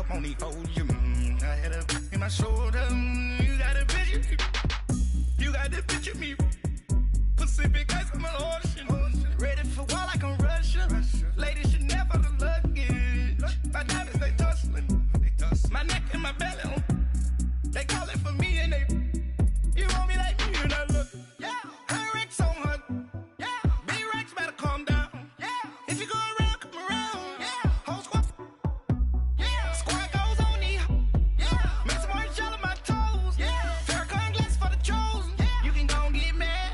up on the podium. I had a in my shoulder. You got a picture me. You got the picture me. Pacific ice on my ocean. Ready for war like I'm Russian. Ladies should never the luggage. My diamonds they tussling. My neck and my belly. They call it for me and they. You want me like me and I look. Yeah. Her Rex on her. Yeah. Big Rex better calm down. Yeah. If you go around, come around. Yeah. Whole squad. Yeah. Squad goes on me. Yeah. Make some orange gel on my toes. Yeah. Farrakhan glass for the chosen. Yeah. You can go and get mad.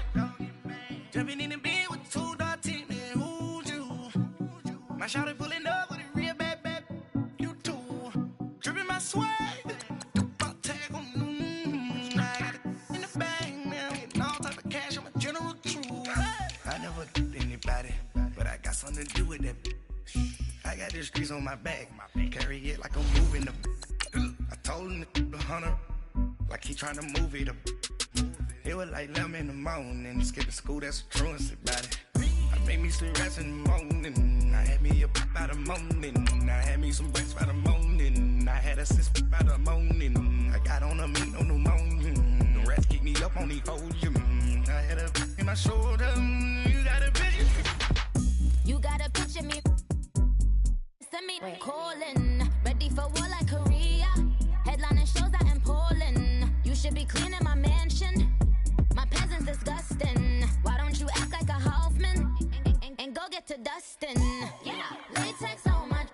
Jumping in the bed with 2 dark teeth, man. Who's you? My shawty pulling up with a real bad. You too. Dripping my swag. Something to do with that. I got the streets on my back. Carry it like I'm moving the. I told him the hunter, like he trying to move it up. It was like 11 in the morning. Skipping school, that's a truancy about it. I made me some rest in the morning. I had me a by the morning. I had me some breaks by the morning. I had a sis by the morning. I got on a meat, no pneumonia. The rats keep me up on the podium. I had a in my shoulder. You got a vision. You gotta picture me. Send me calling. Ready for war like Korea. Headlining shows out in Poland. You should be cleaning my mansion. My peasants disgusting. Why don't you act like a Hoffman and go get to dustin'? Yeah, latex on my.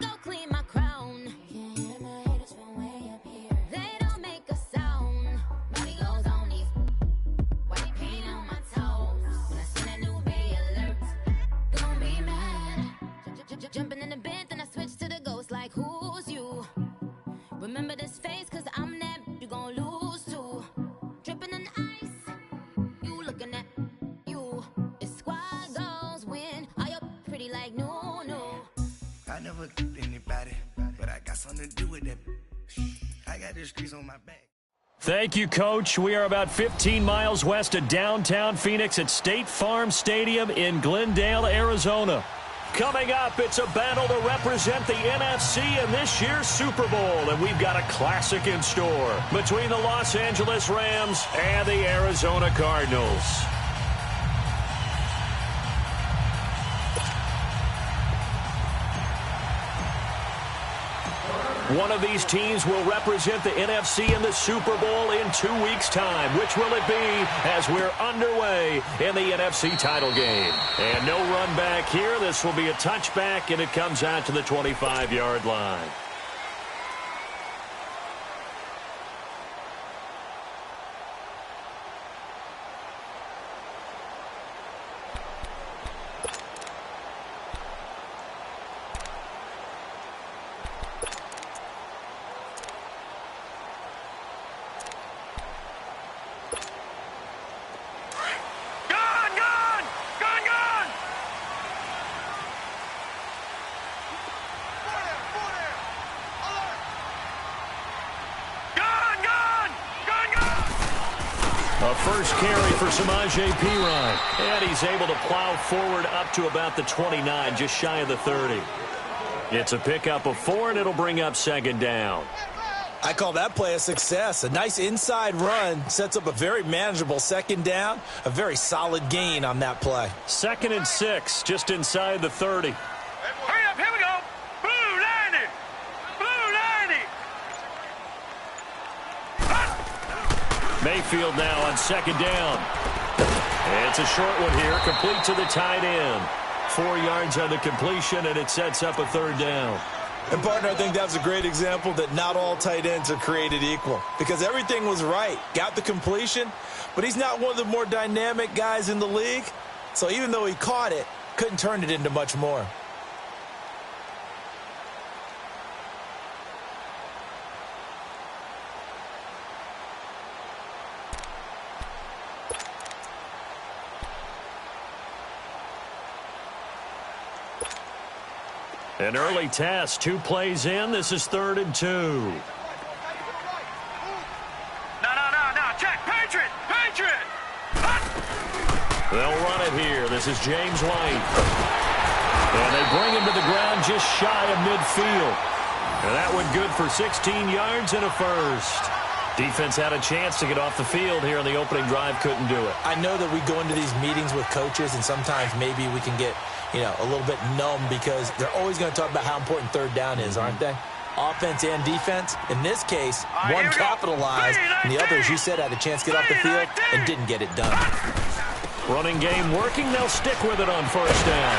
Go clean my crown. Can't hear my haters from way up here. They don't make a sound. Body goes on these. White paint on my toes. When I see that new bay alert. Don't be mad. Jumping in the bed, then I switch to the ghost like who's you? Remember this face, cause I'm that you gon' lose too. Dripping in ice, you looking at you. It's squad goals win. Are you pretty like no? I never killed anybody, but I got something to do with that. I got the streets on my back. Thank you, Coach. We are about 15 miles west of downtown Phoenix at State Farm Stadium in Glendale, Arizona. Coming up, it's a battle to represent the NFC in this year's Super Bowl, and we've got a classic in store between the Los Angeles Rams and the Arizona Cardinals. One of these teams will represent the NFC in the Super Bowl in 2 weeks' time. Which will it be as we're underway in the NFC title game? And no run back here. This will be a touchback, and it comes out to the 25-yard line. A first carry for Samaje Perine. And he's able to plow forward up to about the 29, just shy of the 30. It's a pickup of 4, and it'll bring up second down. I call that play a success. A nice inside run sets up a very manageable second down. A very solid gain on that play. 2nd and 6, just inside the 30. Hurry up, here we go. Blue 90. Blue 90. Mayfield now on second down. It's a short one here, complete to the tight end. 4 yards on the completion, and it sets up a third down. And, partner, I think that's a great example that not all tight ends are created equal, because everything was right. Got the completion, but he's not one of the more dynamic guys in the league. So even though he caught it, couldn't turn it into much more. An early test, 2 plays in. This is 3rd and 2. No, check, Patriot! They'll run it here. This is James White. And they bring him to the ground just shy of midfield. And that one good for 16 yards and a first. Defense had a chance to get off the field here on the opening drive, couldn't do it. I know that we go into these meetings with coaches, and sometimes maybe we can get, a little bit numb because they're always going to talk about how important third down is, aren't they? Offense and defense. In this case, one capitalized, and the other, as you said, had a chance to get off the field and didn't get it done. Running game working. They'll stick with it on first down.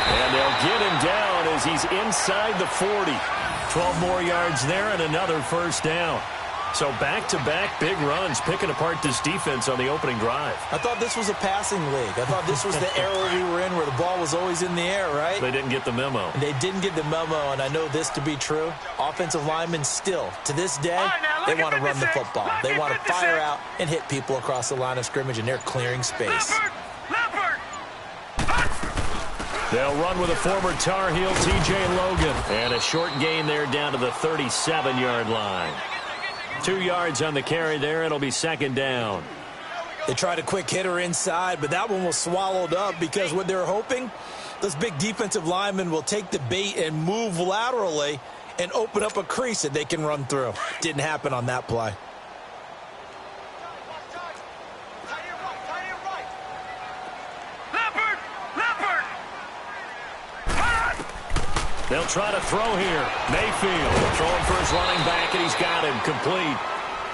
And they'll get him down as he's inside the 40. 12 more yards there and another first down. So back-to-back big runs, picking apart this defense on the opening drive. I thought this was a passing league. I thought this was the era we were in where the ball was always in the air, right? They didn't get the memo. They didn't get the memo, and I know this to be true. Offensive linemen still, to this day, they want to run the football. They want to fire out and hit people across the line of scrimmage, and they're clearing space. They'll run with a former Tar Heel, T.J. Logan. And a short gain there down to the 37-yard line. 2 yards on the carry there. It'll be second down. They tried a quick hitter inside, but that one was swallowed up because what they're hoping, those big defensive linemen will take the bait and move laterally and open up a crease that they can run through. Didn't happen on that play. They'll try to throw here. Mayfield throwing for his running back, and he's got him complete.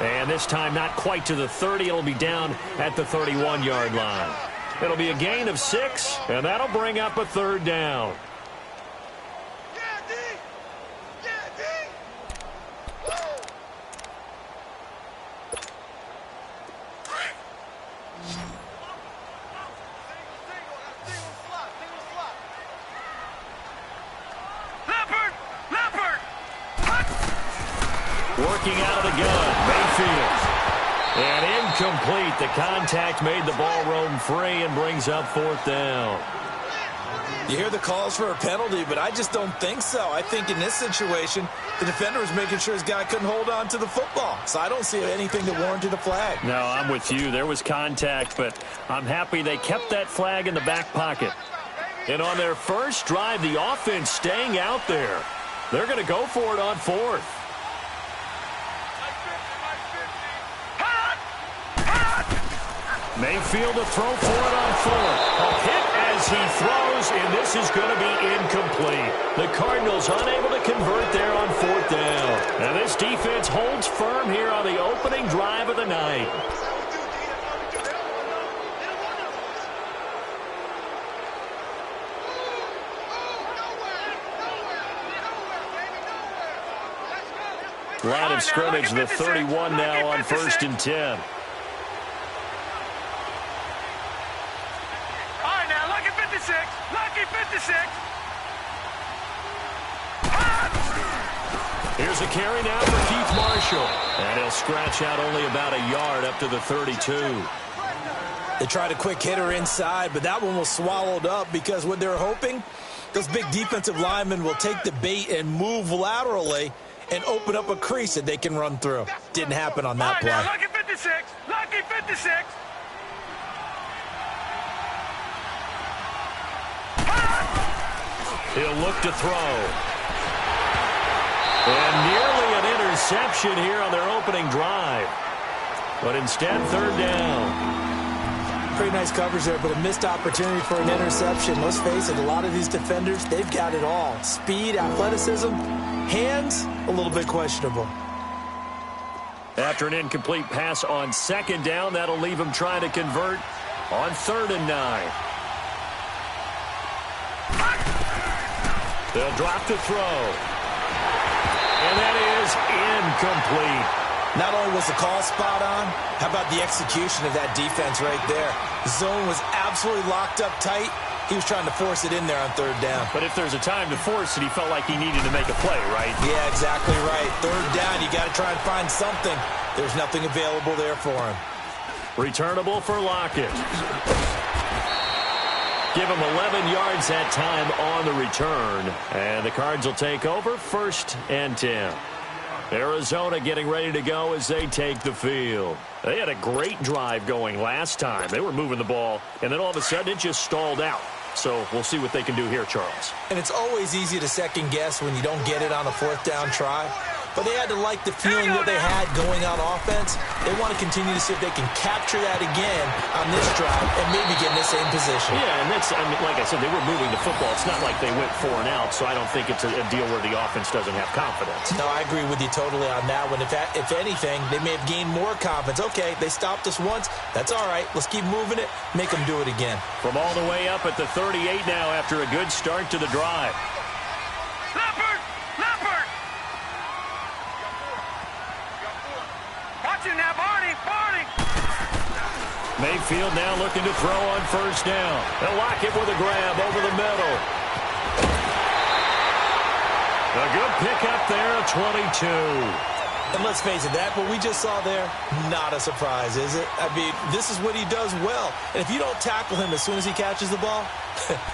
And this time not quite to the 30. It'll be down at the 31-yard line. It'll be a gain of 6, and that'll bring up a third down. Working out of the gun, Mayfield. And incomplete. The contact made the ball roam free and brings up fourth down. You hear the calls for a penalty, but I just don't think so. I think in this situation, the defender was making sure his guy couldn't hold on to the football. So I don't see anything that warranted a flag. No, I'm with you. There was contact, but I'm happy they kept that flag in the back pocket. And on their first drive, the offense staying out there. They're going to go for it on fourth. Mayfield to throw for it on fourth. A hit as he throws, and this is going to be incomplete. The Cardinals unable to convert there on fourth down. And this defense holds firm here on the opening drive of the night. Line of scrimmage, the 31 now on 1st and 10. Lucky 56. Here's a carry now for Keith Marshall. And he'll scratch out only about a yard up to the 32. They tried a quick hitter inside, but that one was swallowed up because what they're hoping, those big defensive linemen will take the bait and move laterally and open up a crease that they can run through. Didn't happen on that play. Lucky 56. Lucky 56. He'll look to throw. And nearly an interception here on their opening drive. But instead, third down. Pretty nice coverage there, but a missed opportunity for an interception. Let's face it, a lot of these defenders, they've got it all. Speed, athleticism, hands, a little bit questionable. After an incomplete pass on second down, that'll leave him trying to convert on 3rd and 9. They'll drop to throw. And that is incomplete. Not only was the call spot on, how about the execution of that defense right there? The zone was absolutely locked up tight. He was trying to force it in there on 3rd down. But if there's a time to force it, he felt like he needed to make a play, right? Yeah, exactly right. 3rd down, you got to try and find something. There's nothing available there for him. Returnable for Lockett. Give him 11 yards that time on the return. And the Cards will take over 1st and 10. Arizona getting ready to go as they take the field. They had a great drive going last time. They were moving the ball, and then all of a sudden it just stalled out. So we'll see what they can do here, Charles. And it's always easy to second guess when you don't get it on a fourth down try. But they had to like the feeling that they had going on offense. They want to continue to see if they can capture that again on this drive and maybe get in the same position. Yeah, and that's, I mean, like I said, they were moving the football. It's not like they went 4 and out, so I don't think it's a deal where the offense doesn't have confidence. No, I agree with you totally on that one. If anything, they may have gained more confidence. Okay, they stopped us once. That's all right. Let's keep moving it. Make them do it again. From all the way up at the 38 now after a good start to the drive. Leopard! Leopard! Watch it now, Barney! Barney! Mayfield now looking to throw on first down. They'll lock it with a grab over the middle. A good pickup there at 22. And let's face it, that what we just saw there, not a surprise, is it? I mean, this is what he does well. And if you don't tackle him as soon as he catches the ball,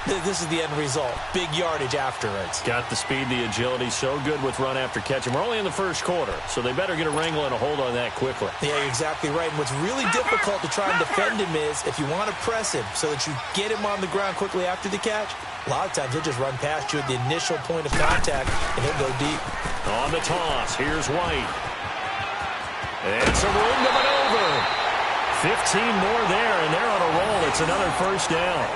this is the end result. Big yardage afterwards. Got the speed, the agility, so good with run after catch. And we're only in the first quarter, so they better get a wrangle and a hold on that quickly. Yeah, you're exactly right. And what's really difficult to try and defend him is if you want to press him so that you get him on the ground quickly after the catch, a lot of times he'll just run past you at the initial point of contact, and he'll go deep. On the toss, here's White. And some room to maneuver. 15 more there, and they're on a roll. It's another first down.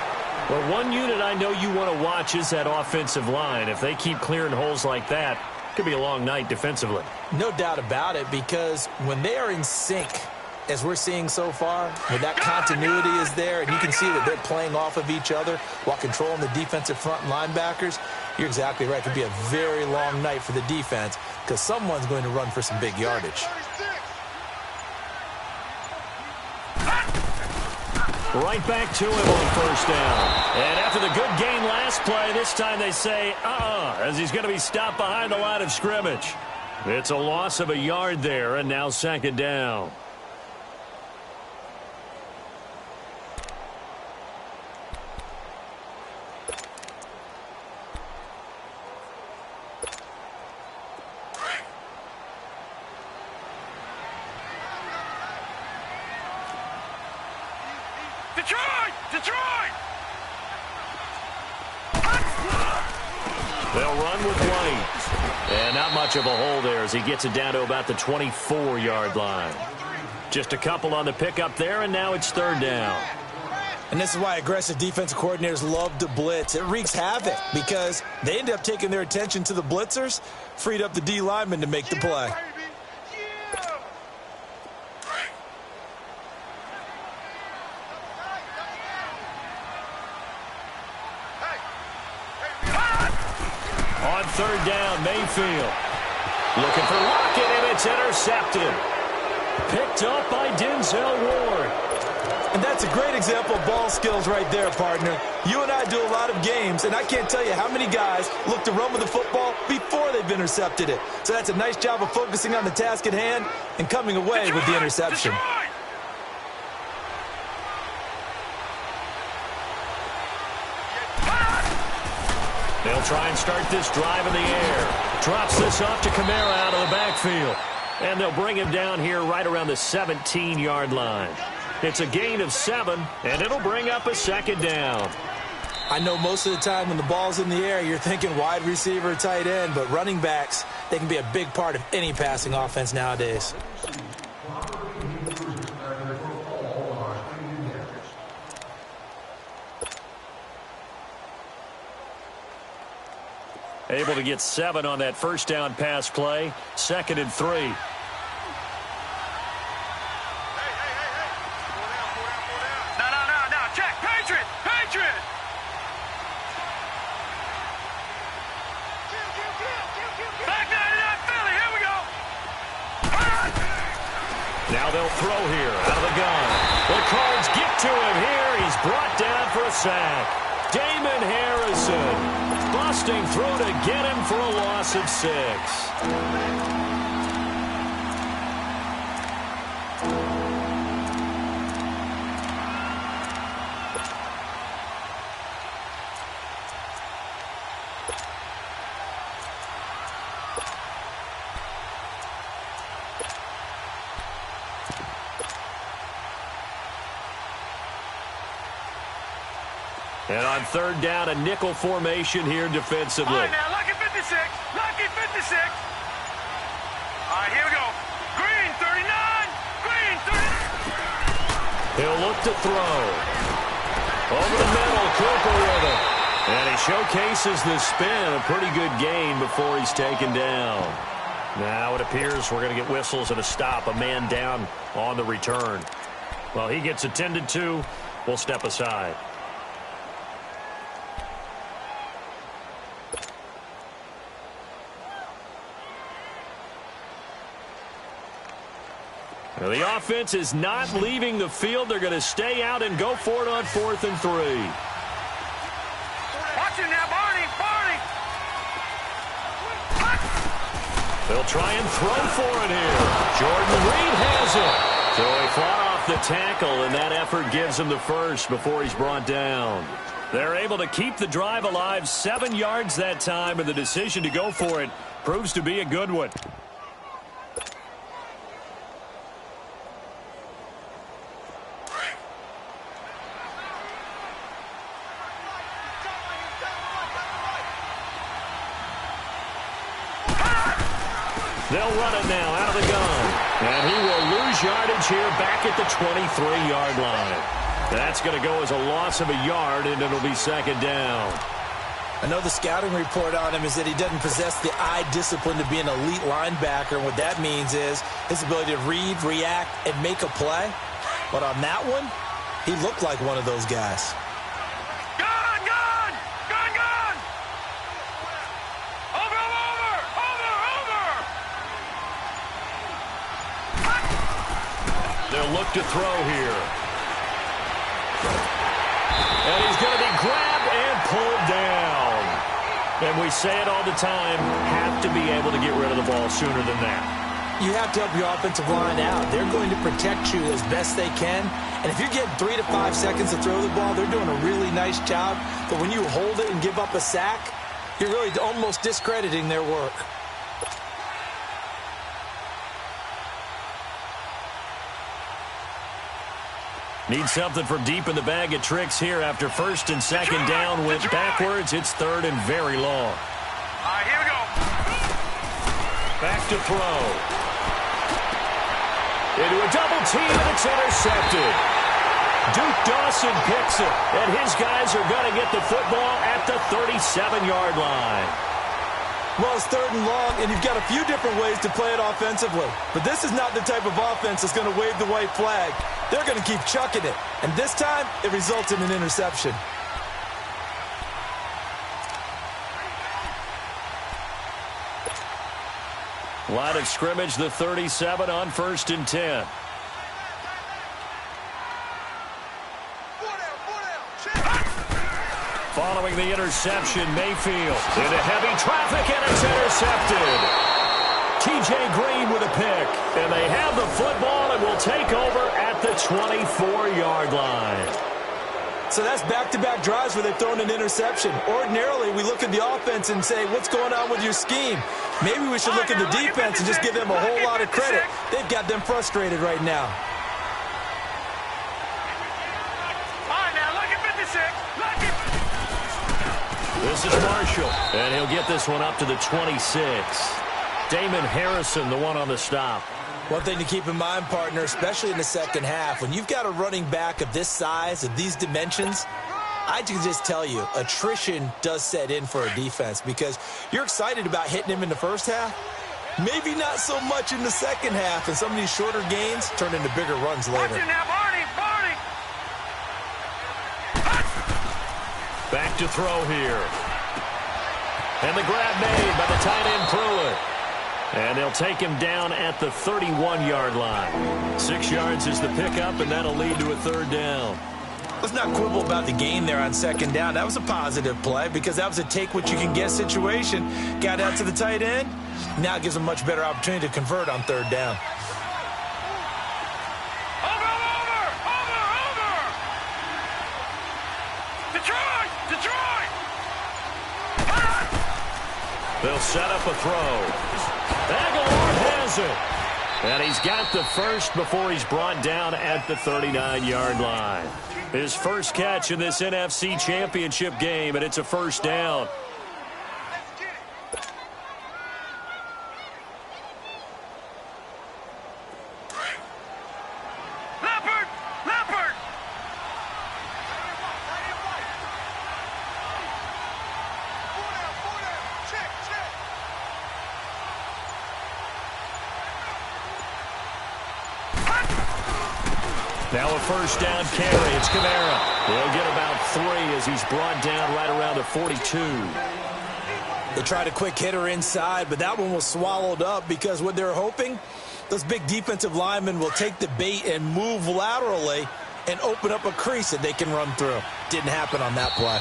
Well, one unit I know you want to watch is that offensive line. If they keep clearing holes like that, it could be a long night defensively. No doubt about it, because when they are in sync, as we're seeing so far, when that continuity is there, and you can see that they're playing off of each other while controlling the defensive front linebackers, you're exactly right. It could be a very long night for the defense because someone's going to run for some big yardage. Right back to him on first down. And after the good gain last play, this time they say, as he's going to be stopped behind the line of scrimmage. It's a loss of a yard there, and now second down. Detroit! Detroit! They'll run with White. And not much of a hole there as he gets it down to about the 24-yard line. Just a couple on the pickup there, and now it's third down. And this is why aggressive defensive coordinators love to blitz. It wreaks havoc because they end up taking their attention to the blitzers, freed up the D lineman to make the play. On third down, Mayfield. Looking for Lockett, and it's intercepted. Picked up by Denzel Ward. And that's a great example of ball skills right there, partner. You and I do a lot of games, and I can't tell you how many guys look to run with the football before they've intercepted it. So that's a nice job of focusing on the task at hand and coming away with the interception. They'll try and start this drive in the air. Drops this off to Kamara out of the backfield. And they'll bring him down here right around the 17-yard line. It's a gain of 7, and it'll bring up a second down. I know most of the time when the ball's in the air, you're thinking wide receiver, tight end, but running backs, they can be a big part of any passing offense nowadays. Able to get 7 on that first down pass play. 2nd and 3. No. Check. Patriot. Patriot. Back 99 Philly. Here we go. Now they'll throw here out of the gun. The Cards get to him here. He's brought down for a sack. Damon Harrison busting through to get him for a loss of 6. And on third down, a nickel formation here defensively. All right, now, lucky 56. Lucky 56. All right, here we go. Green, 39. Green, 39. He'll look to throw. Over the middle, Cooper with it. And he showcases the spin. A pretty good gain before he's taken down. Now it appears we're going to get whistles and a stop. A man down on the return. Well, he gets attended to. We'll step aside. Now, the offense is not leaving the field. They're going to stay out and go for it on 4th and 3. Watch it now, Barney. Barney. They'll try and throw for it here. Jordan Reed has it. So he fought off the tackle, and that effort gives him the first before he's brought down. They're able to keep the drive alive, 7 yards that time, and the decision to go for it proves to be a good one. They'll run it now out of the gun. And he will lose yardage here back at the 23-yard line. That's going to go as a loss of a yard, and it'll be 2nd down. I know the scouting report on him is that he doesn't possess the eye discipline to be an elite linebacker. And what that means is his ability to read, react, and make a play. But on that one, he looked like one of those guys. They'll look to throw here. And he's going to be grabbed and pulled down. And we say it all the time, have to be able to get rid of the ball sooner than that. You have to help your offensive line out. They're going to protect you as best they can. And if you're getting 3 to 5 seconds to throw the ball, they're doing a really nice job. But when you hold it and give up a sack, you're really almost discrediting their work. Need something from deep in the bag of tricks here after 1st and 2nd down. Went backwards. It's 3rd and very long. All right, here we go. Back to throw. Into a double team, and it's intercepted. Duke Dawson picks it, and his guys are going to get the football at the 37-yard line. Well, it's 3rd and long, and you've got a few different ways to play it offensively. But this is not the type of offense that's going to wave the white flag. They're going to keep chucking it. And this time, it results in an interception. Line of scrimmage, the 37 on 1st and 10. Following the interception, Mayfield into heavy traffic, and it's intercepted. T.J. Green with a pick, and they have the football and will take over at the 24-yard line. So that's back-to-back drives where they've thrown an interception. Ordinarily, we look at the offense and say, what's going on with your scheme? Maybe we should look at the defense and just give them a whole lot of credit. They've got them frustrated right now. This is Marshall, and he'll get this one up to the 26. Damon Harrison, the one on the stop. One thing to keep in mind, partner, especially in the second half, when you've got a running back of this size, of these dimensions, I can just tell you, attrition does set in for a defense because you're excited about hitting him in the first half. Maybe not so much in the second half, and some of these shorter gains turn into bigger runs later. Watch it now, Barney, Barney. Back to throw here. And the grab made by the tight end Pruitt. And they'll take him down at the 31-yard line. 6 yards is the pickup, and that'll lead to a 3rd down. Let's not quibble about the gain there on 2nd down. That was a positive play because that was a take-what-you-can-get situation. Got out to the tight end. Now it gives them a much better opportunity to convert on 3rd down. They'll set up a throw. Aguilar has it. And he's got the first before he's brought down at the 39-yard line. His first catch in this NFC Championship game, and it's a first down. Now a first down carry. It's Kamara. He'll get about 3 as he's brought down right around the 42. They tried a quick hitter inside, but that one was swallowed up because what they're hoping, those big defensive linemen will take the bait and move laterally and open up a crease that they can run through. Didn't happen on that play.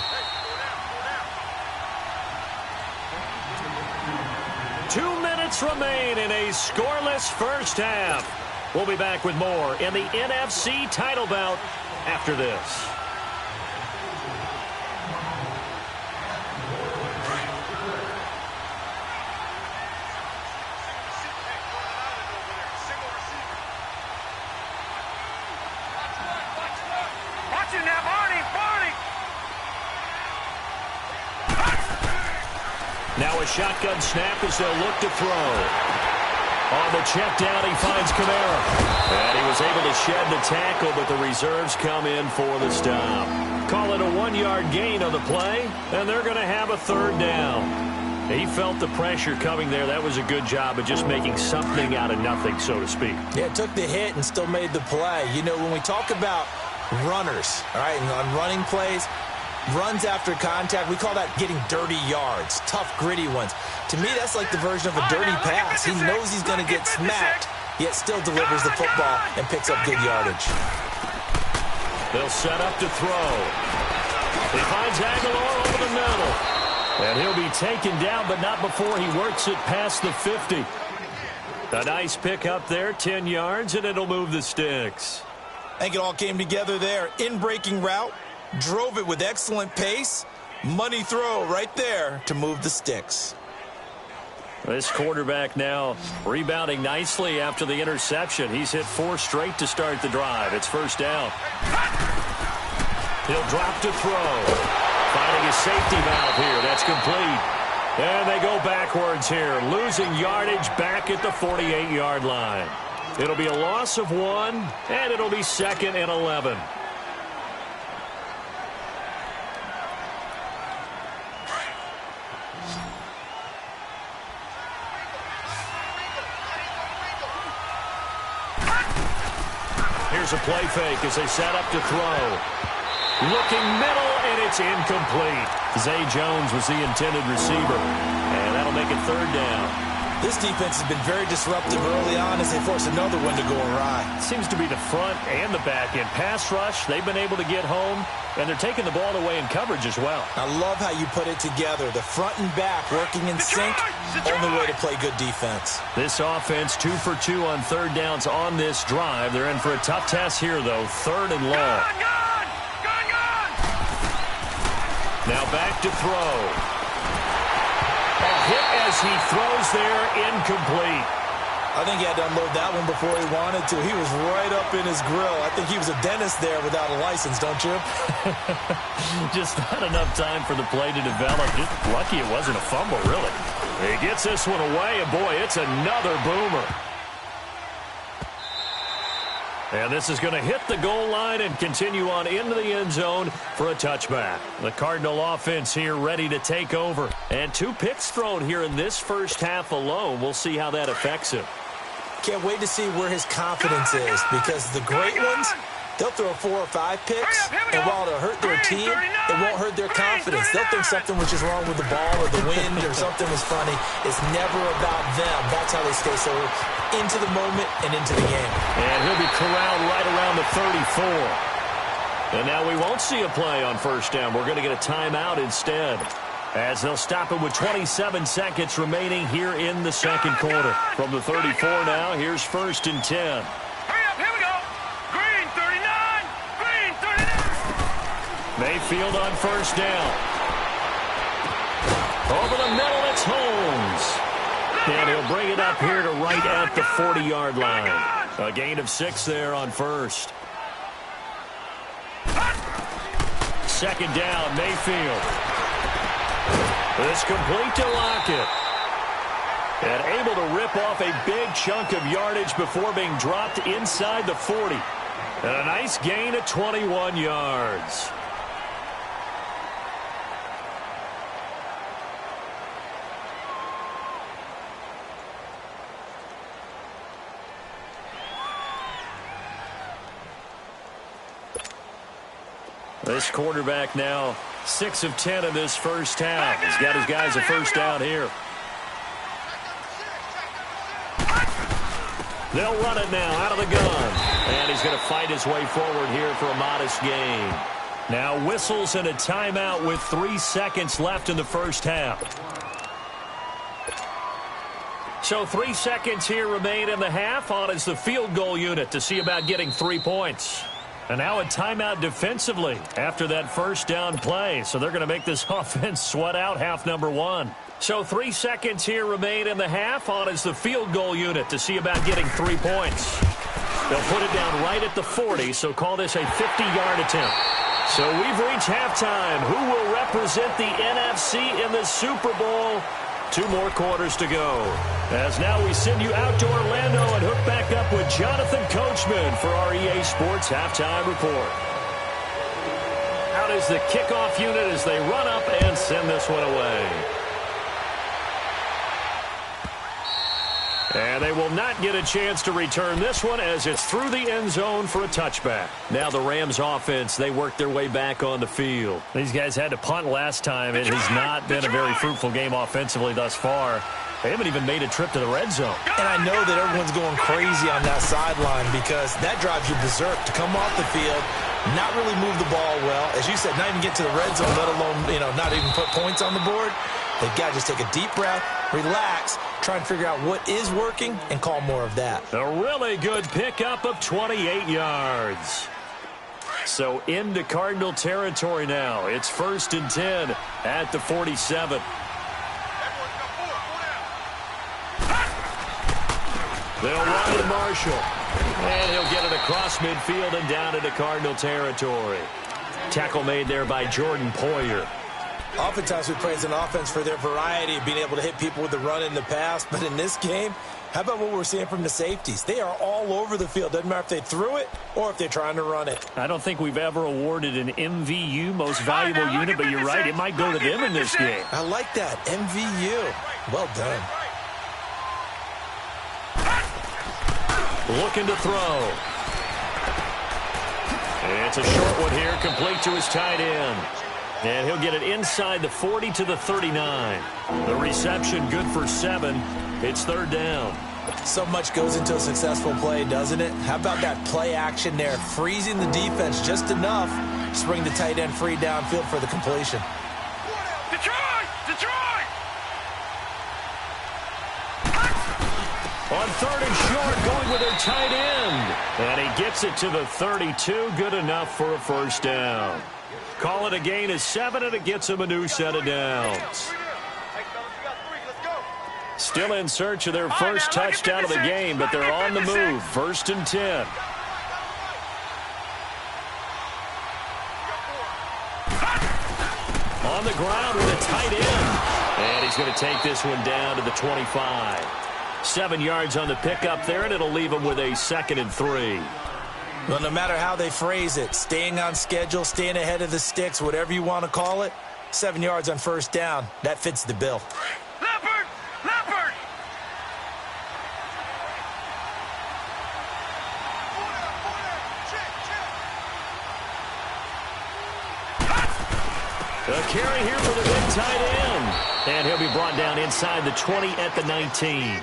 2 minutes remain in a scoreless first half. We'll be back with more in the NFC title bout after this. Watch it now, Barney! Now a shotgun snap as they'll look to throw. On the check down, he finds Kamara. And he was able to shed the tackle, but the reserves come in for the stop. Call it a 1-yard gain on the play, and they're going to have a third down. He felt the pressure coming there. That was a good job of just making something out of nothing, so to speak. Yeah, took the hit and still made the play. You know, when we talk about runners, all right, and on running plays, runs after contact, we call that getting dirty yards, tough, gritty ones. To me, that's like the version of a dirty pass. He knows he's going to get smacked, yet still delivers the football and picks up good yardage. They'll set up to throw. He finds Aguilar over the middle. And he'll be taken down, but not before he works it past the 50. A nice pick up there, 10 yards, and it'll move the sticks. I think it all came together there. In-breaking route, drove it with excellent pace. Money throw right there to move the sticks. This quarterback now rebounding nicely after the interception. He's hit 4 straight to start the drive. It's first down. He'll drop to throw. Finding a safety valve here. That's complete. And they go backwards here. Losing yardage back at the 48-yard line. It'll be a loss of 1, and it'll be 2nd and 11. Here's a play fake as they set up to throw. Looking middle, and it's incomplete. Zay Jones was the intended receiver, and that'll make it third down. This defense has been very disruptive early on as they force another one to go awry. Seems to be the front and the back end. Pass rush, they've been able to get home, and they're taking the ball away in coverage as well. I love how you put it together. The front and back working in sync, only way to play good defense. This offense 2 for 2 on third downs on this drive. They're in for a tough test here, though. 3rd and long. Gone! Now back to throw. A hit as he throws there, incomplete. I think he had to unload that one before he wanted to. He was right up in his grill. I think he was a dentist there without a license, don't you? Just not enough time for the play to develop. Just lucky it wasn't a fumble, really. He gets this one away, and boy, it's another boomer. And this is going to hit the goal line and continue on into the end zone for a touchback. The Cardinal offense here ready to take over. And 2 picks thrown here in this first half alone. We'll see how that affects him. Can't wait to see where his confidence is, because the great ones, they'll throw 4 or 5 picks, and while it'll hurt their team, it won't hurt their confidence. They'll think something was just wrong with the ball or the wind or something was funny. It's never about them. That's how they stay so into the moment and into the game. And he'll be corralled right around the 34. And now we won't see a play on first down. We're going to get a timeout instead, as they'll stop it with 27 seconds remaining here in the second quarter. From the 34 now, here's 1st and 10. Hurry up, here we go. Green, 39. Green, 39. Mayfield on first down. Over the middle, it's Holmes. And he'll bring it up here to right at the 40-yard line. A gain of 6 there on first. second down. Mayfield. It's complete to Lockett. And able to rip off a big chunk of yardage before being dropped inside the 40. And a nice gain of 21 yards. This quarterback now 6 of 10 in this first half. He's got his guys a first down here. They'll run it now out of the gun. And he's going to fight his way forward here for a modest gain. Now whistles and a timeout with 3 seconds left in the first half. So 3 seconds here remain in the half. On is the field goal unit to see about getting 3 points. And now a timeout defensively after that first down play. So they're going to make this offense sweat out half number 1. So 3 seconds here remain in the half. On is the field goal unit to see about getting 3 points. They'll put it down right at the 40, so call this a 50-yard attempt. So we've reached halftime. Who will represent the NFC in the Super Bowl? 2 more quarters to go. As now we send you out to Orlando and hook back up with Jonathan Coachman for our EA Sports Halftime Report. Out is the kickoff unit as they run up and send this one away. And they will not get a chance to return this one as it's through the end zone for a touchback. Now the Rams offense, they work their way back on the field. These guys had to punt last time. It has not been a very fruitful game offensively thus far. They haven't even made a trip to the red zone. And I know that everyone's going crazy on that sideline because that drives you berserk to come off the field, not really move the ball well. As you said, not even get to the red zone, let alone, not even put points on the board. They've got to just take a deep breath, relax, try and figure out what is working and call more of that. A really good pickup of 28 yards. So into Cardinal territory now. It's 1st and 10 at the 47. They'll run to Marshall. And he'll get it across midfield and down into Cardinal territory. Tackle made there by Jordan Poyer. Oftentimes we praise an offense for their variety of being able to hit people with the run in the pass. But in this game, how about what we're seeing from the safeties? They are all over the field. Doesn't matter if they threw it or if they're trying to run it. I don't think we've ever awarded an MVU, most valuable unit, but you're right. It might go to them in this game. I like that. MVU. Well done. Looking to throw. It's a short one here, complete to his tight end. And he'll get it inside the 40 to the 39. The reception good for 7. It's 3rd down. So much goes into a successful play, doesn't it? How about that play action there? Freezing the defense just enough to bring the tight end free downfield for the completion. Detroit! Detroit! On 3rd and short, going with their tight end. And he gets it to the 32. Good enough for a first down. Call it a gain of 7, and it gets him a new set of downs. Still in search of their first touchdown of the game, but they're on the move. 1st and 10. On the ground with a tight end. And he's going to take this one down to the 25. 7 yards on the pickup there, and it'll leave him with a 2nd and 3. Well, no matter how they phrase it, staying on schedule, staying ahead of the sticks, whatever you want to call it, 7 yards on first down, that fits the bill. Leopard! Leopard! A carry here for the big tight end. And he'll be brought down inside the 20 at the 19.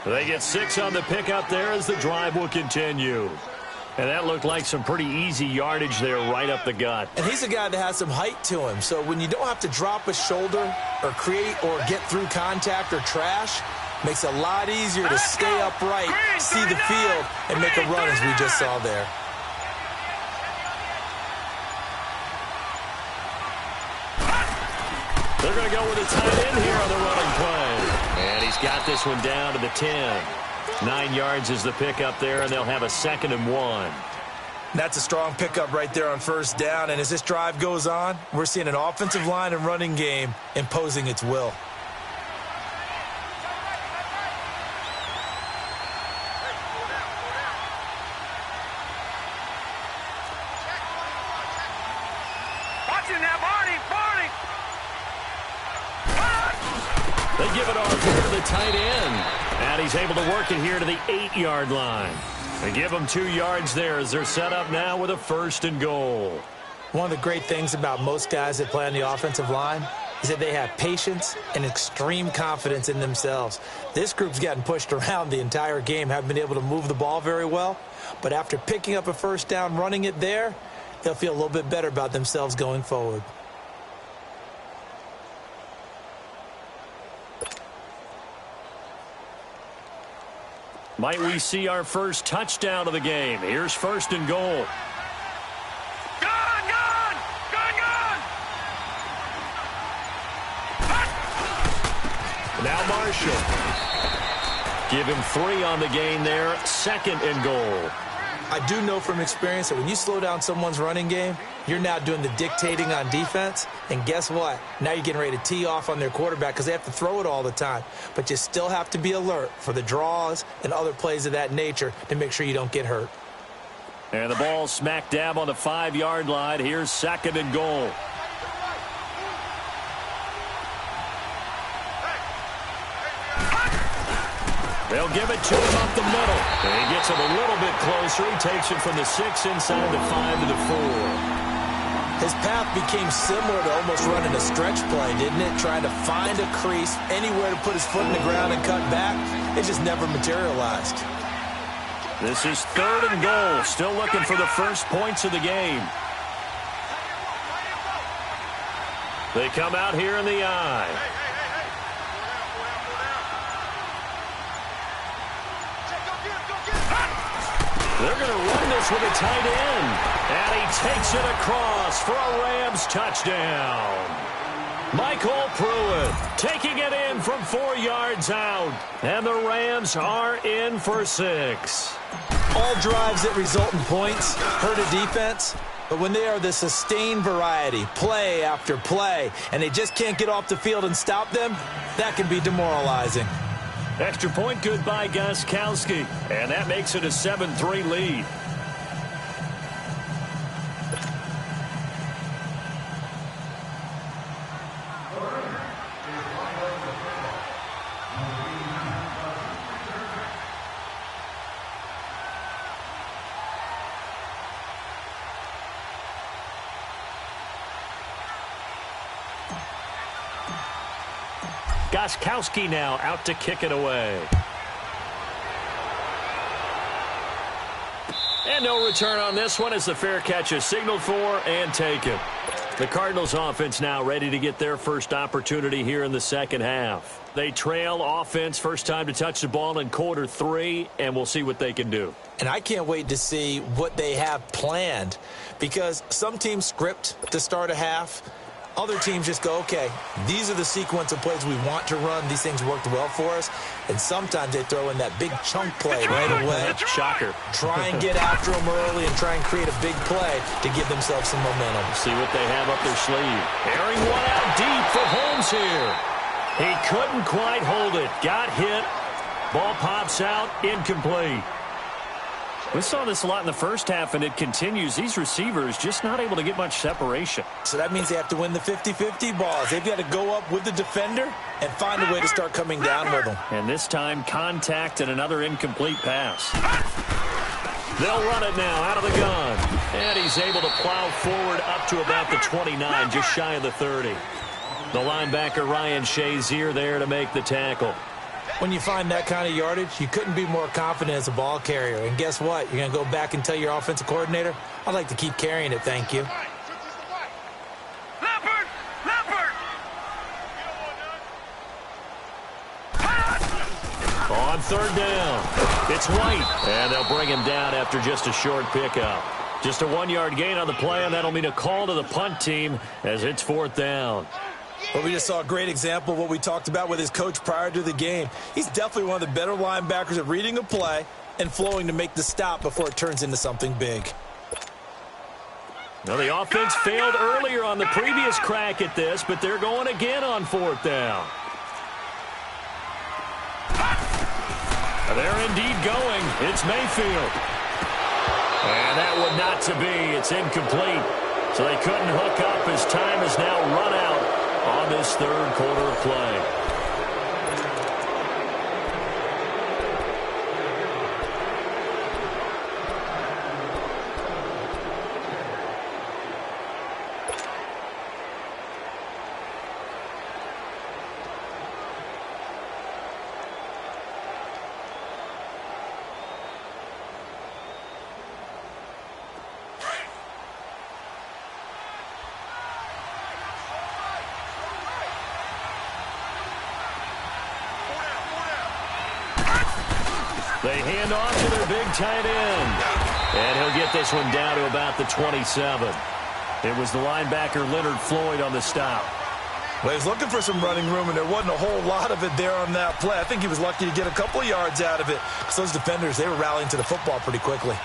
They get 6 on the pickup there as the drive will continue. And that looked like some pretty easy yardage there right up the gut. And he's a guy that has some height to him. So when you don't have to drop a shoulder or create or get through contact or trash, makes it a lot easier to stay upright, see the field, and make a run as we just saw there. They're going to go with a tight end here on the running play. And he's got this one down to the 10. 9 yards is the pickup there, and they'll have a 2nd and 1. That's a strong pickup right there on first down. And as this drive goes on, we're seeing an offensive line and running game imposing its will. They give it off here to the tight end. And he's able to work it here to the 8-yard line. They give them 2 yards there as they're set up now with a 1st and goal. One of the great things about most guys that play on the offensive line is that they have patience and extreme confidence in themselves. This group's gotten pushed around the entire game, haven't been able to move the ball very well. But after picking up a first down, running it there, they'll feel a little bit better about themselves going forward. Might we see our first touchdown of the game? Here's 1st and goal. Now Marshall. Give him 3 on the gain there. 2nd and goal. I do know from experience that when you slow down someone's running game, you're now doing the dictating on defense. And guess what? Now you're getting ready to tee off on their quarterback because they have to throw it all the time. But you still have to be alert for the draws and other plays of that nature to make sure you don't get hurt. And the ball smack dab on the 5-yard line. Here's 2nd and goal. They'll give it to him up the middle. And he gets it a little bit closer. He takes it from the 6 inside the 5 to the 4. His path became similar to almost running a stretch play, didn't it? Trying to find a crease, anywhere to put his foot in the ground and cut back. It just never materialized. This is 3rd and goal. Still looking for the first points of the game. They come out here in the eye. They're going to run this with a tight end. And he takes it across for a Rams touchdown. Michael Pruitt taking it in from 4 yards out. And the Rams are in for 6. All drives that result in points hurt a defense. But when they are the sustained variety, play after play, and they just can't get off the field and stop them, that can be demoralizing. Extra point good by Gostkowski. And that makes it a 7-3 lead. Gostkowski now out to kick it away. And no return on this one as the fair catch is signaled for and taken. The Cardinals offense now ready to get their first opportunity here in the second half. They trail offense first time to touch the ball in quarter 3, and we'll see what they can do. And I can't wait to see what they have planned, because some teams script to start a half. Other teams just go, okay, these are the sequence of plays we want to run. These things worked well for us. And sometimes they throw in that big chunk play right away. Shocker. Try and get after them early and try and create a big play to give themselves some momentum. See what they have up their sleeve. Airing one out deep for Holmes here. He couldn't quite hold it. Got hit. Ball pops out. Incomplete. We saw this a lot in the first half, and it continues. These receivers just not able to get much separation. So that means they have to win the 50-50 balls. They've got to go up with the defender and find a way to start coming down with them. And this time, contact and another incomplete pass. They'll run it now out of the gun. And he's able to plow forward up to about the 29, just shy of the 30. The linebacker, Ryan Shazier, there to make the tackle. When you find that kind of yardage, you couldn't be more confident as a ball carrier. And guess what? You're going to go back and tell your offensive coordinator, I'd like to keep carrying it, thank you. Leopard! Leopard! On third down, it's White. And they'll bring him down after just a short pickup. Just a 1-yard gain on the play, and that'll mean a call to the punt team as it's 4th down. Well, we just saw a great example of what we talked about with his coach prior to the game. He's definitely one of the better linebackers at reading a play and flowing to make the stop before it turns into something big. Well, the offense failed earlier on the previous crack at this, but they're going again on 4th down. They're indeed going. It's Mayfield. And that would not to be. It's incomplete. So they couldn't hook up as time has now run out on this 3rd quarter of play. They hand off to their big tight end. And he'll get this one down to about the 27. It was the linebacker Leonard Floyd on the stop. Well, he was looking for some running room, and there wasn't a whole lot of it there on that play. I think he was lucky to get a couple of yards out of it, because those defenders, they were rallying to the football pretty quickly.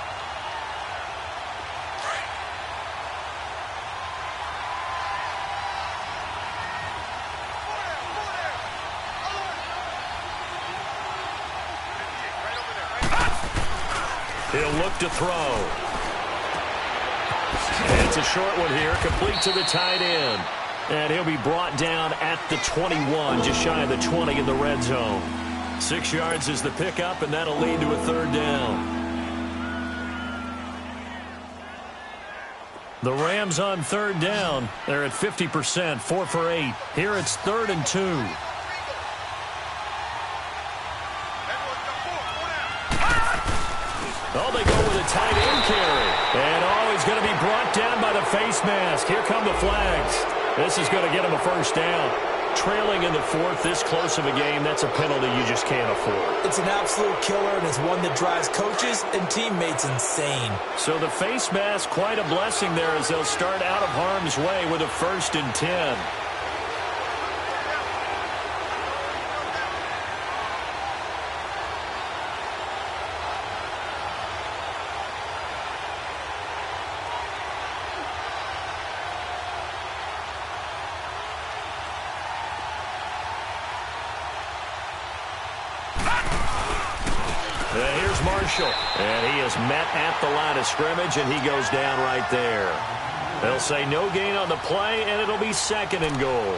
He'll look to throw. And it's a short one here, complete to the tight end. And he'll be brought down at the 21, just shy of the 20 in the red zone. 6 yards is the pickup, and that'll lead to a 3rd down. The Rams on 3rd down. They're at 50%, 4 for 8. Here it's 3rd and 2. Oh, they go with a tight end carry. And, he's going to be brought down by the face mask. Here come the flags. This is going to get him a 1st down. Trailing in the 4th, this close of a game, that's a penalty you just can't afford. It's an absolute killer, and it's one that drives coaches and teammates insane. So the face mask, quite a blessing there as they'll start out of harm's way with a 1st and 10. Here's Marshall, and he is met at the line of scrimmage, and he goes down right there. They'll say no gain on the play, and it'll be 2nd and goal.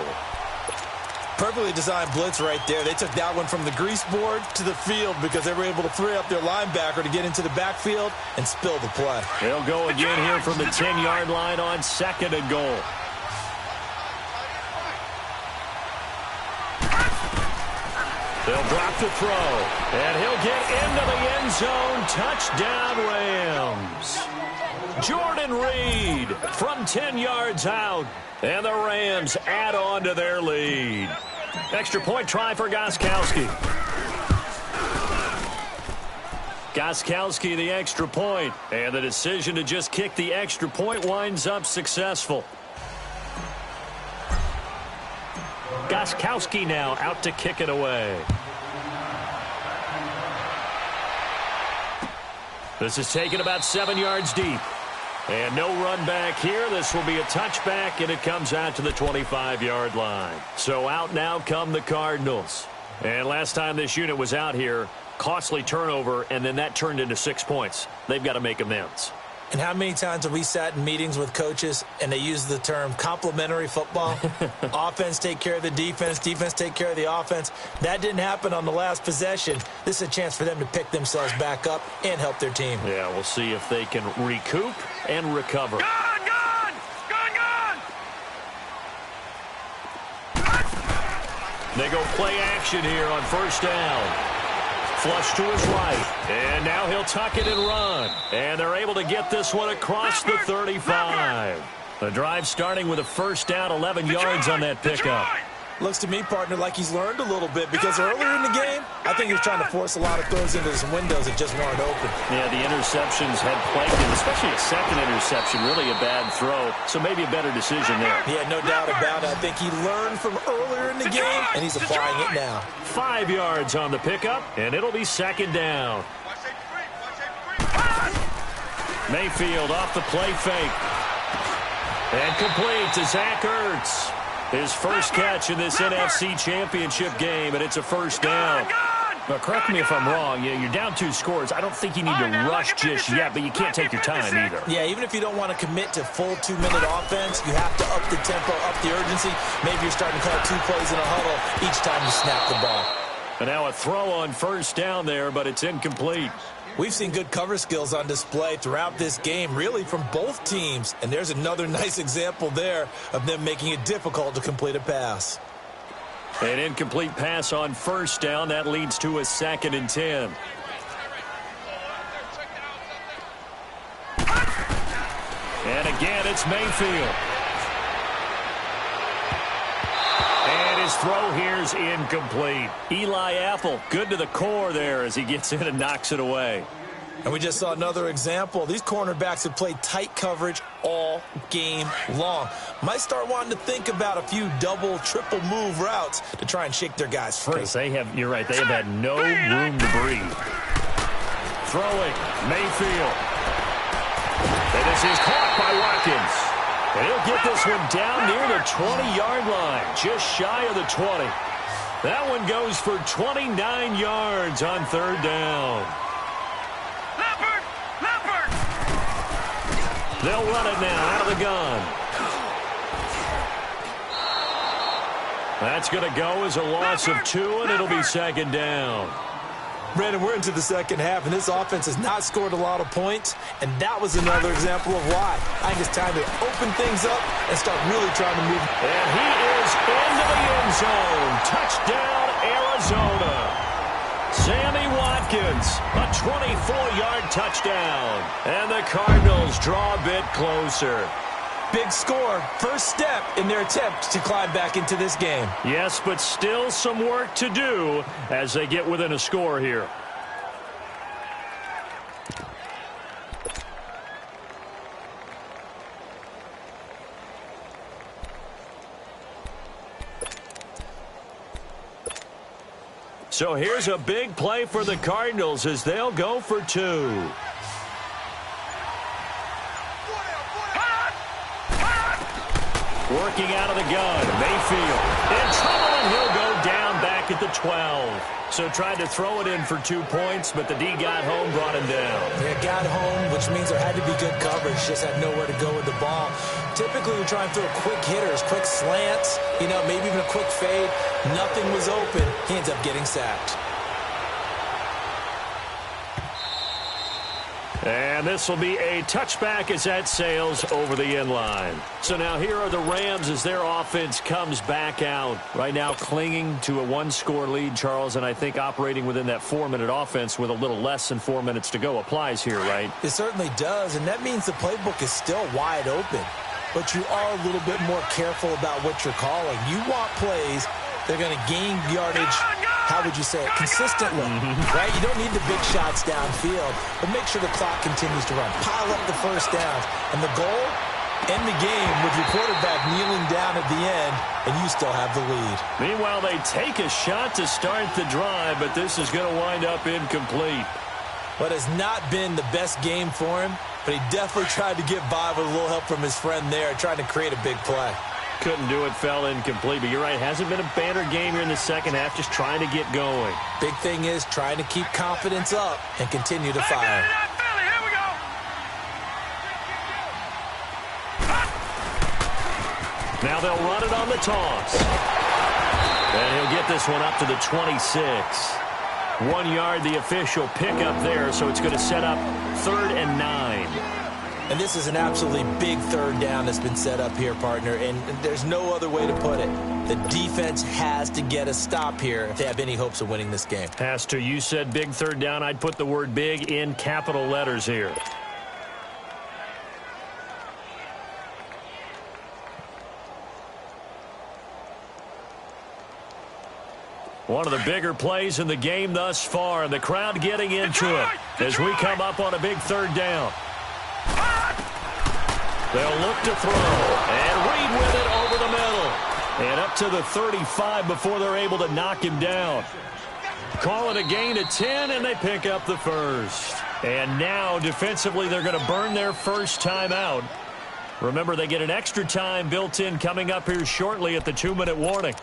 Perfectly designed blitz right there. They took that one from the grease board to the field because they were able to free up their linebacker to get into the backfield and spill the play. They'll go again here from the 10-yard line on 2nd and goal. They'll drop to throw, and he'll get into the end zone. Touchdown, Rams. Jordan Reed from 10 yards out, and the Rams add on to their lead. Extra point try for Gostkowski. Gostkowski the extra point, and the decision to just kick the extra point winds up successful. Gostkowski now out to kick it away. This is taken about 7 yards deep. And no run back here. This will be a touchback, and it comes out to the 25-yard line. So out now come the Cardinals. And last time this unit was out here, costly turnover, and then that turned into 6 points. They've got to make amends. And how many times have we sat in meetings with coaches and they use the term complementary football? Offense take care of the defense, defense take care of the offense. That didn't happen on the last possession. This is a chance for them to pick themselves back up and help their team. Yeah, we'll see if they can recoup and recover. Gun! They go play action here on 1st down. Flush to his right, and now he'll tuck it and run. And they're able to get this one across the 35. The drive starting with a 1st down, 11 yards on that pickup. Looks to me, partner, like he's learned a little bit because earlier in the game, I think he was trying to force a lot of throws into some windows that just weren't open. Yeah, the interceptions had plagued him, especially a second interception, really a bad throw. So maybe a better decision there. Yeah, no doubt about it. I think he learned from earlier in the game, and he's applying it now. 5 yards on the pickup, and it'll be 2nd down. Mayfield off the play fake. And complete to Zach Ertz. His first catch in this NFC Championship game, and it's a first down. But correct me if I'm wrong. You're down 2 scores. I don't think you need to rush just yet, but you can't take your time either. Yeah, even if you don't want to commit to full 2-minute offense, you have to up the tempo, up the urgency. Maybe you're starting to call 2 plays in a huddle each time you snap the ball. And now a throw on first down there, but it's incomplete. We've seen good cover skills on display throughout this game, really from both teams. And there's another nice example there of them making it difficult to complete a pass. An incomplete pass on first down. That leads to a 2nd and 10. And again, it's Mayfield. And his throw here's incomplete. Eli Apple, good to the core there as he gets in and knocks it away. And we just saw another example. These cornerbacks have played tight coverage all game long. Might start wanting to think about a few double, triple move routes to try and shake their guys free. You're right, they have had no room to breathe. Throwing, Mayfield. And this is caught by Watkins. And he'll get this one down near the 20-yard line, just shy of the 20. That one goes for 29 yards on 3rd down. They'll run it now out of the gun. That's going to go as a loss of 2, and it'll be 2nd down. Brandon, we're into the second half, and this offense has not scored a lot of points, and that was another example of why. I think it's time to open things up and start really trying to move. And he is into the end zone. Touchdown, Arizona. Sammy Watkins, a 24-yard touchdown. And the Cardinals draw a bit closer. Big score, first step in their attempt to climb back into this game. Yes, but still some work to do as they get within a score here. So here's a big play for the Cardinals as they'll go for 2. Working out of the gun, Mayfield in trouble, and he'll go down back at the 12. So tried to throw it in for 2 points, but the D got home, brought him down. Yeah, got home, which means there had to be good coverage. Just had nowhere to go with the ball. Typically, we try and throw quick hitters, quick slants, maybe even a quick fade. Nothing was open. He ends up getting sacked. And this will be a touchback as that sails over the end line. So now here are the Rams as their offense comes back out. Right now clinging to a 1-score lead, Charles, and I think operating within that 4-minute offense with a little less than 4 minutes to go applies here, right? It certainly does, and that means the playbook is still wide open. But you are a little bit more careful about what you're calling. You want plays that are going to gain yardage, how would you say it, consistently, right? You don't need the big shots downfield, but make sure the clock continues to run. Pile up the first downs. And the goal, end the game with your quarterback kneeling down at the end, and you still have the lead. Meanwhile, they take a shot to start the drive, but this is going to wind up incomplete. What has not been the best game for him, but he definitely tried to get by with a little help from his friend there, trying to create a big play. Couldn't do it, fell incomplete. But you're right, hasn't been a banner game here in the second half, just trying to get going. Big thing is trying to keep confidence up and continue to fire. Here we go. Now they'll run it on the toss. And he'll get this one up to the 26. 1 yard, the official pickup there, so it's going to set up 3rd and 9. And this is an absolutely big 3rd down that's been set up here, partner, and there's no other way to put it. The defense has to get a stop here if they have any hopes of winning this game. Has to. You said big 3rd down. I'd put the word big in capital letters here. One of the bigger plays in the game thus far, and the crowd getting into it as we come up on a big 3rd down. They'll look to throw, and Reed with it over the middle. And up to the 35 before they're able to knock him down. Call it a gain of 10, and they pick up the first. And now, defensively, they're going to burn their first time out. Remember, they get an extra time built in coming up here shortly at the 2-minute warning.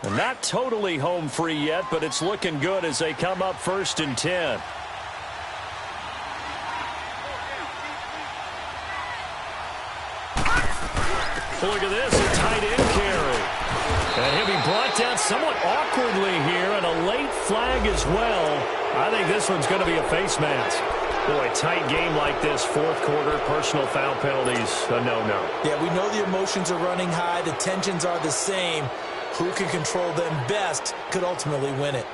And not totally home free yet, but it's looking good as they come up 1st and 10. Look at this, a tight end carry. And he'll be brought down somewhat awkwardly here, and a late flag as well. I think this one's going to be a face mask. Boy, a tight game like this, 4th quarter, personal foul penalties, a no-no. Yeah, we know the emotions are running high. The tensions are the same. Who can control them best could ultimately win it.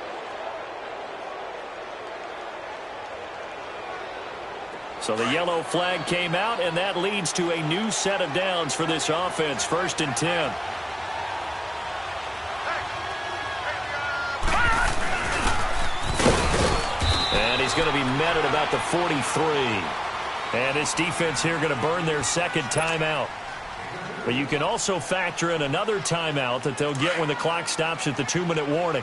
So the yellow flag came out, and that leads to a new set of downs for this offense. 1st and 10. And he's going to be met at about the 43. And this defense here going to burn their 2nd timeout. But you can also factor in another timeout that they'll get when the clock stops at the 2-minute warning.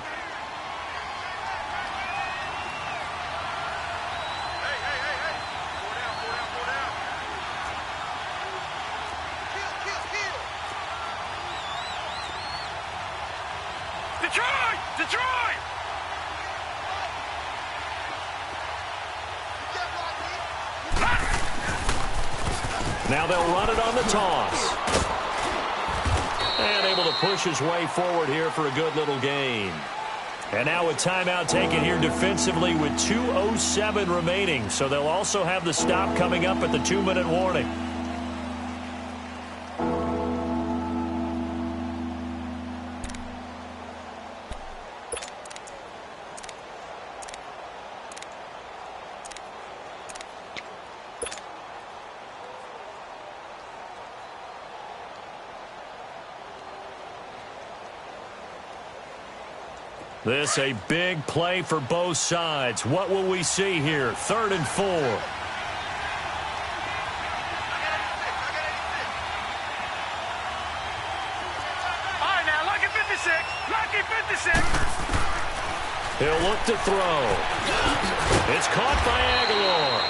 Detroit! Now they'll run it on the toss. And able to push his way forward here for a good little gain. And now a timeout taken here defensively with 2:07 remaining. So they'll also have the stop coming up at the 2-minute warning. This a big play for both sides. What will we see here? 3rd and 4. All right, now, lucky 56. Lucky 56. He'll look to throw. It's caught by Aguilar.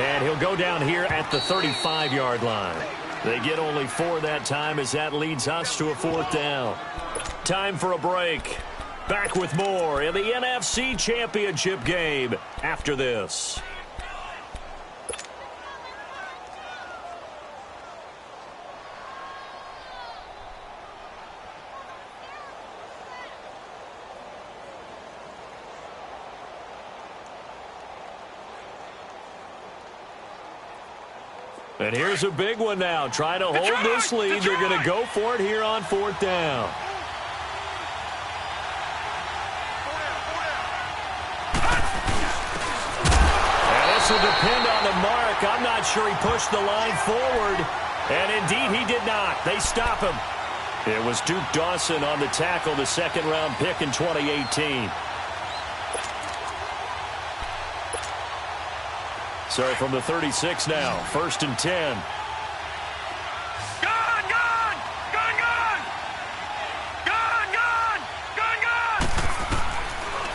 And he'll go down here at the 35-yard line. They get only 4 that time as that leads us to a 4th down. Time for a break. Back with more in the NFC Championship game after this. And here's a big one now. Trying to hold this lead. They're going to go for it here on 4th down. Will depend on the mark. I'm not sure he pushed the line forward. And indeed, he did not. They stop him. It was Duke Dawson on the tackle, the 2nd-round pick in 2018. So from the 36 now, 1st and 10.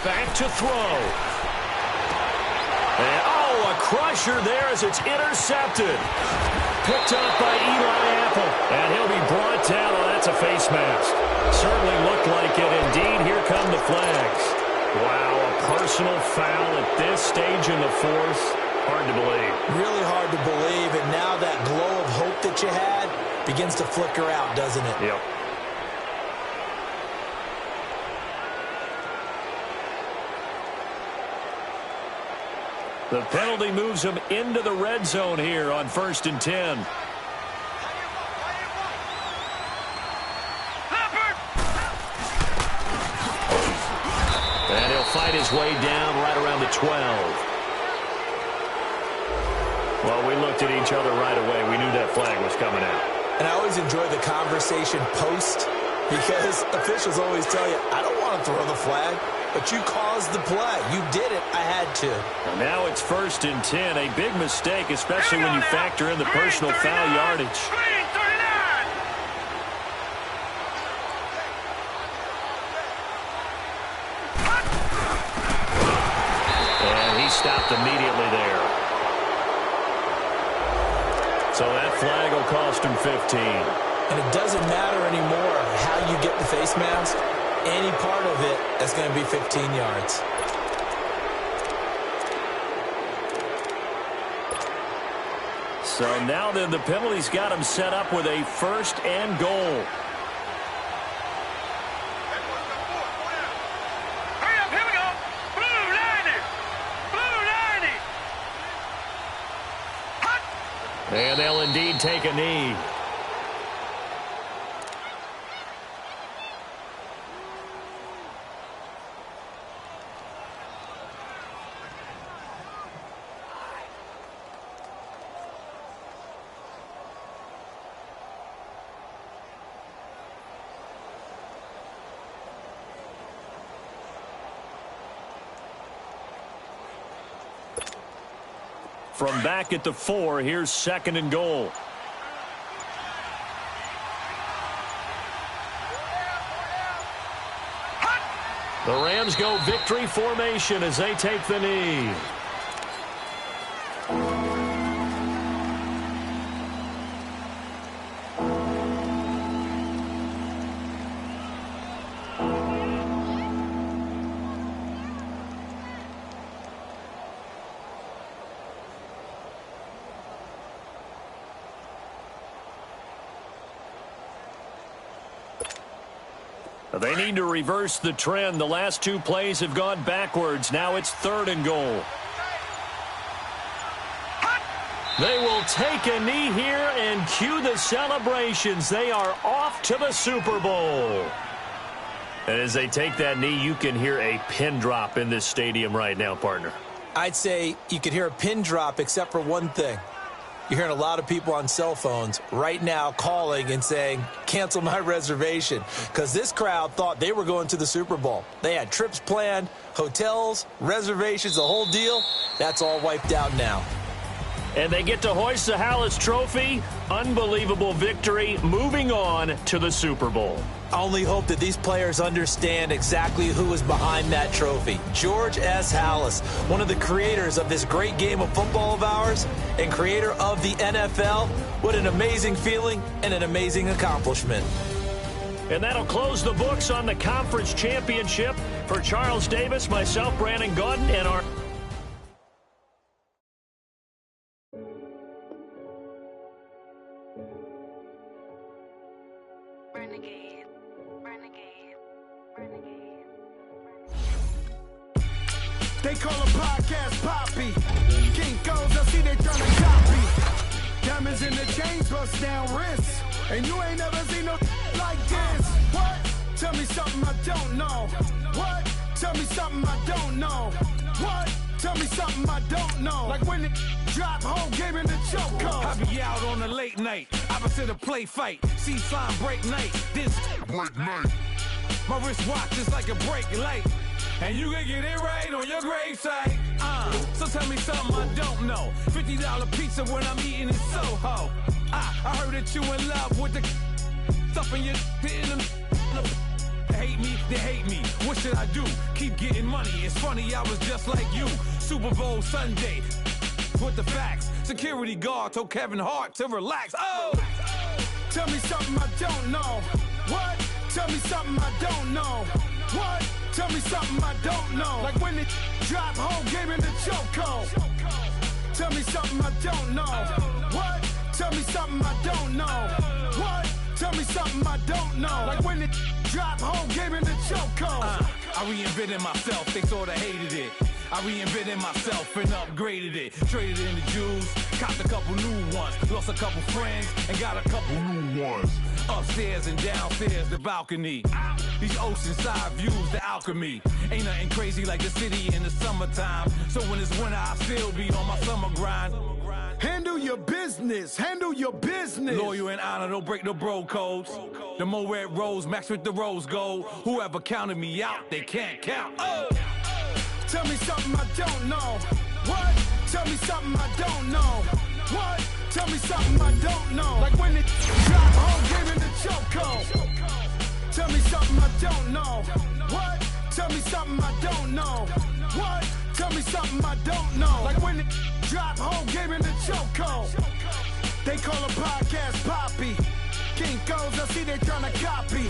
Back to throw. And, a crusher there as it's intercepted. Picked up by Eli Apple. And he'll be brought down. Oh, that's a face mask. Certainly looked like it. Indeed, here come the flags. Wow, a personal foul at this stage in the 4th. Hard to believe. Really hard to believe. And now that glow of hope that you had begins to flicker out, doesn't it? Yep. The penalty moves him into the red zone here on 1st and 10. And he'll fight his way down right around the 12. Well, we looked at each other right away. We knew that flag was coming out. And I always enjoy the conversation post because officials always tell you, I don't want to throw the flag. But you caused the play. You did it. I had to. And now it's 1st and 10. A big mistake, especially when you factor in the personal foul yardage. immediately there. So that flag will cost him 15. And it doesn't matter anymore how you get the face mask. Any part of it is going to be 15 yards. So now then the penalty's got him set up with a 1st and goal. Hurry up, here we go. Blue 90. Blue 90. Hot. And they'll indeed take a knee. From back at the 4, here's 2nd and goal. The Rams go victory formation as they take the knee. They need to reverse the trend. The last 2 plays have gone backwards. Now it's 3rd and goal. They will take a knee here and cue the celebrations. They are off to the Super Bowl. And as they take that knee, you can hear a pin drop in this stadium right now, partner. I'd say you could hear a pin drop except for one thing. You're hearing a lot of people on cell phones right now calling and saying, cancel my reservation, because this crowd thought they were going to the Super Bowl. They had trips planned, hotels, reservations, the whole deal. That's all wiped out now. And they get to hoist the Hallis Trophy. Unbelievable victory, moving on to the Super Bowl. I only hope that these players understand exactly who is behind that trophy. George S. Hallis, one of the creators of this great game of football of ours and creator of the NFL. What an amazing feeling and an amazing accomplishment. And that'll close the books on the conference championship. For Charles Davis, myself, Brandon Gaudin, and our... They call a podcast Poppy. Kinkos, I see they tryna copy. Diamonds in the chains, bust down wrists. And you ain't never seen no like this. What? Tell me something I don't know. What? Tell me something I don't know. What? Tell me something I don't know. Like when it drop, whole game in the chokehold. I be out on a late night, opposite a play fight. See slime break night, this break night. My wristwatch is like a brake light. And you can get it right on your gravesite. So tell me something I don't know. $50 pizza when I'm eating in Soho. I heard that you in love with the stuff in your hate me, they hate me. What should I do? Keep getting money. It's funny, I was just like you. Super Bowl Sunday with the facts. Security guard told Kevin Hart to relax. Oh! Tell me something I don't know. What? Tell me something I don't know. What? Tell me something I don't know. Like when it drop, whole game in the chokehold. Tell me something I don't know. What? Tell me something I don't know. What? Tell me something I don't know. Like when it drop, whole game in the chokehold. I reinvented myself, they sorta hated it. I reinvented myself and upgraded it. Traded in the Jews, copped a couple new ones. Lost a couple friends and got a couple new ones. Upstairs and downstairs, the balcony. These oceanside views, the alchemy. Ain't nothing crazy like the city in the summertime. So when it's winter, I still be on my summer grind. Handle your business. Handle your business. Loyal and honor, don't break no bro codes. The more red rose, max with the rose gold. Whoever counted me out, they can't count. Oh! Tell me something I don't know. What? Tell me something I don't know. What? Tell me something I don't know. Like when it drop, whole game in the chokehold. Tell me something I don't know. What? Tell me something I don't know. What? Tell me something I don't know. Like when it drop, whole game in the chokehold. They call a podcast Poppy. Kinkos, I see they tryna copy.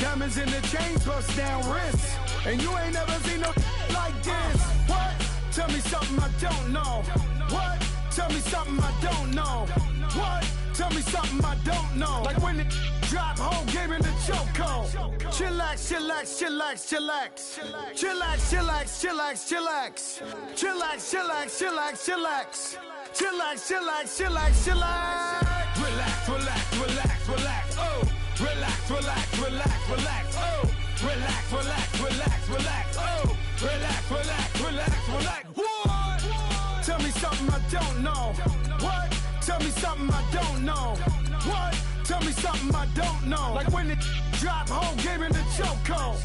Diamonds in the chains, bust down wrists. And you ain't never seen no like this. What? Tell me something I don't know. What? Tell me something I don't know. What? Tell me something I don't know. Like when it drop, whole game in the chokehold. Chillax, chillax, chillax, chillax. Chillax, chillax, chillax, chillax. Chillax, chillax, chillax, chillax. Chillax, chillax, chillax, chillax. Relax, relax, relax, relax, oh. Relax, relax, relax, relax, oh. Relax, relax, relax, relax, oh. Relax, relax, relax, relax. What? Tell me something I don't know. What? Tell me something I don't know. What? Tell me something I don't know. Like when it drop, whole game in the chokehold.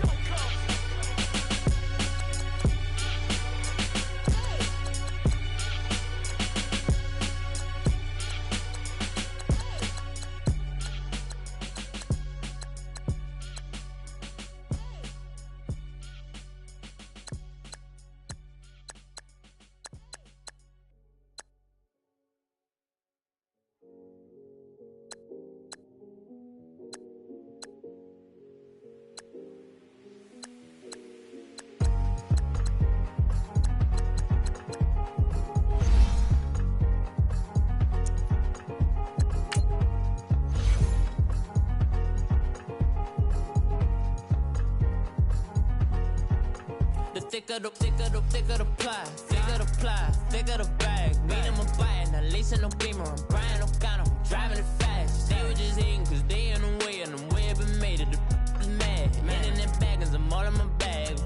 Thicker the pie, thicker the bag. Beat him a bite, not lacing no beamer. I'm Brian O'Connor, I'm driving it fast. They were just hating cause they in the way, and the way I've been made it, the is mad. Man in them baggins, I'm all in my bag.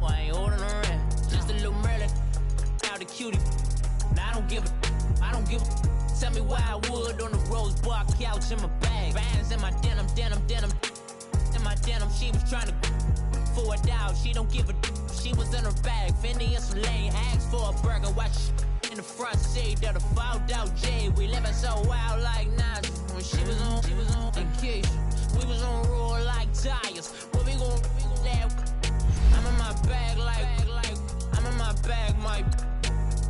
Well, I ain't holding around, just a little Merlin, out the cutie. Now I don't give a, tell me why I would on the rose bar couch in my bag. Bands in my denim, in my denim, she was trying to for a doubt, she don't give a. She was in her bag, Fendi and some lane. Asked for a burger, watch in the front seat. That a fouled out J. We living so wild like Nas. When she was on vacation, we was on roll like tires. What we gon' laugh? I'm in my bag like I'm in my bag, my.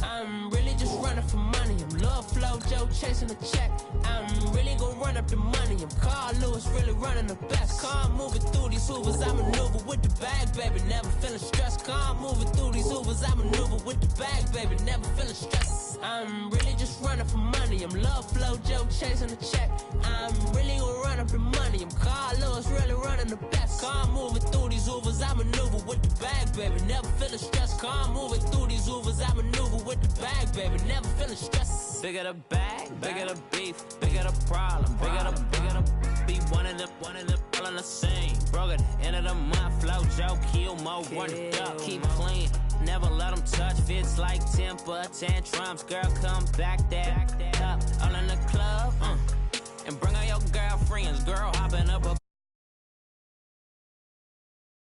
I'm really just running for money. I'm Love Flow Joe chasing the check. I'm really gon' run up the money. I'm Carl Lewis, really running the best. Car moving through these hoovers, I maneuver with the bag, baby. Never feeling stressed. Car moving through these hoovers, I maneuver with the bag, baby. Never feeling stressed. I'm really just running for money. I'm Love Flow Joe chasing the check. I'm really gon' run up the money. I'm Carl Lewis, really running the best. Car moving through these hoovers, I maneuver with the bag, baby. Never feeling stressed. Car moving through these hoovers, I maneuver with the bag, baby. Never feeling stressed. Bigger the bag, bigger the beef, bigger the problem, bigger the be one of them all in the same. Broke at the end of the month, Flow Joe, kill mo, run it up, keep clean. Never let them touch, fits like temper tantrums. Girl, come back that up, all in the club, and bring all your girlfriends. Girl,